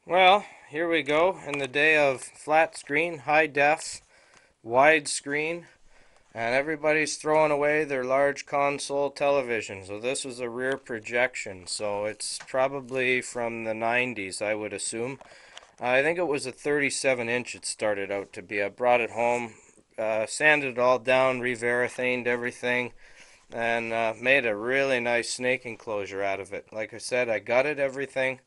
Well, here we go in the day of flat screen, high def, wide screen, and everybody's throwing away their large console television. So this is a rear projection, so it's probably from the 90s, I would assume. I think it was a 37-inch it started out to be. I brought it home, sanded it all down, re-varathaned everything, and made a really nice snake enclosure out of it. Like I said, I gutted everything,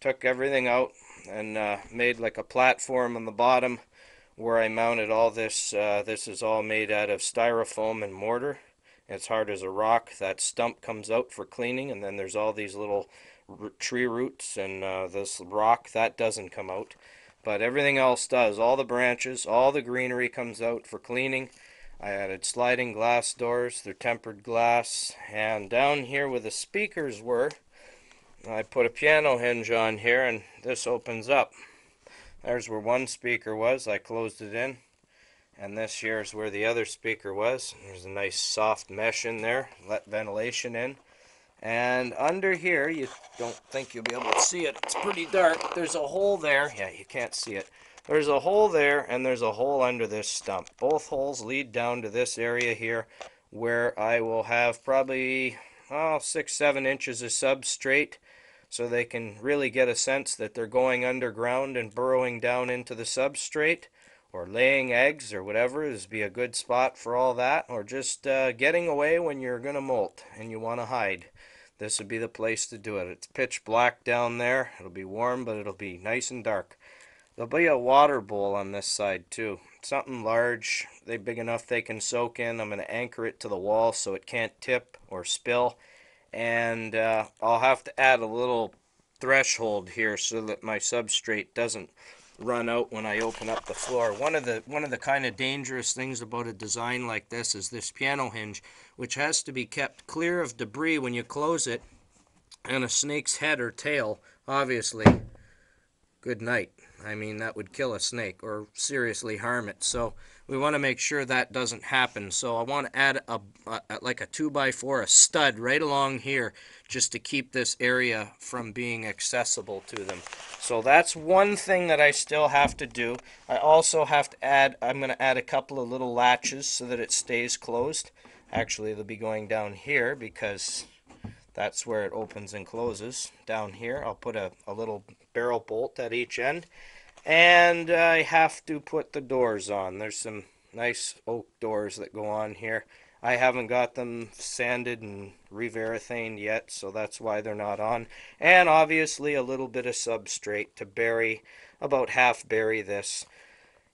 took everything out, and made like a platform on the bottom where I mounted all this. This is all made out of styrofoam and mortar. It's hard as a rock. That stump comes out for cleaning, and then there's all these little tree roots and this rock that doesn't come out. But everything else does. All the branches, all the greenery comes out for cleaning. I added sliding glass doors. They're tempered glass. And down here where the speakers were, I put a piano hinge on here, and this opens up. There's where one speaker was. I closed it in. And this here is where the other speaker was. There's a nice soft mesh in there. Let ventilation in. And under here, you don't think you'll be able to see it. It's pretty dark. There's a hole there. Yeah, you can't see it. There's a hole there, and there's a hole under this stump. Both holes lead down to this area here, where I will have probably 6-7 inches of substrate, so they can really get a sense that they're going underground and burrowing down into the substrate, or laying eggs, or whatever is be a good spot for all that, or just getting away when you're going to molt and you want to hide. This would be the place to do it. It's pitch black down there. It'll be warm, but it'll be nice and dark. There'll be a water bowl on this side too. Something large. They're big enough they can soak in. I'm going to anchor it to the wall so it can't tip or spill. And I'll have to add a little threshold here so that my substrate doesn't run out when I open up the floor. One of the kind of dangerous things about a design like this is this piano hinge, which has to be kept clear of debris when you close it, and a snake's head or tail, obviously, good night. I mean, that would kill a snake or seriously harm it. So we want to make sure that doesn't happen. So I want to add like a 2x4, a stud right along here, just to keep this area from being accessible to them. So that's one thing that I still have to do. I also have to add, I'm going to add a couple of little latches so that it stays closed. Actually, they'll be going down here because that's where it opens and closes. Down here, I'll put a little barrel bolt at each end. And I have to put the doors on. There's some nice oak doors that go on here. I haven't got them sanded and re-varathaned yet, so that's why they're not on. And obviously a little bit of substrate to bury, about half bury this.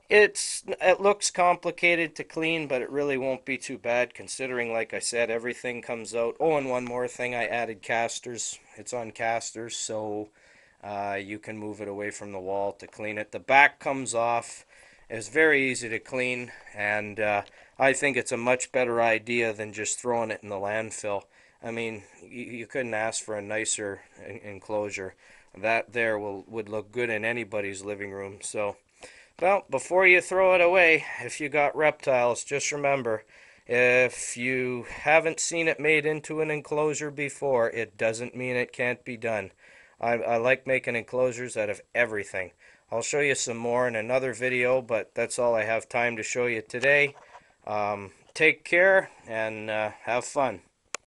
It looks complicated to clean, but it really won't be too bad considering, like I said, everything comes out. Oh, and one more thing, I added casters. It's on casters, so you can move it away from the wall to clean it. The back comes off. It's very easy to clean, and I think it's a much better idea than just throwing it in the landfill. I mean, you couldn't ask for a nicer enclosure. That there would look good in anybody's living room. So, well, before you throw it away, if you got reptiles, just remember, if you haven't seen it made into an enclosure before, it doesn't mean it can't be done. I like making enclosures out of everything. I'll show you some more in another video, but that's all I have time to show you today. Take care and have fun.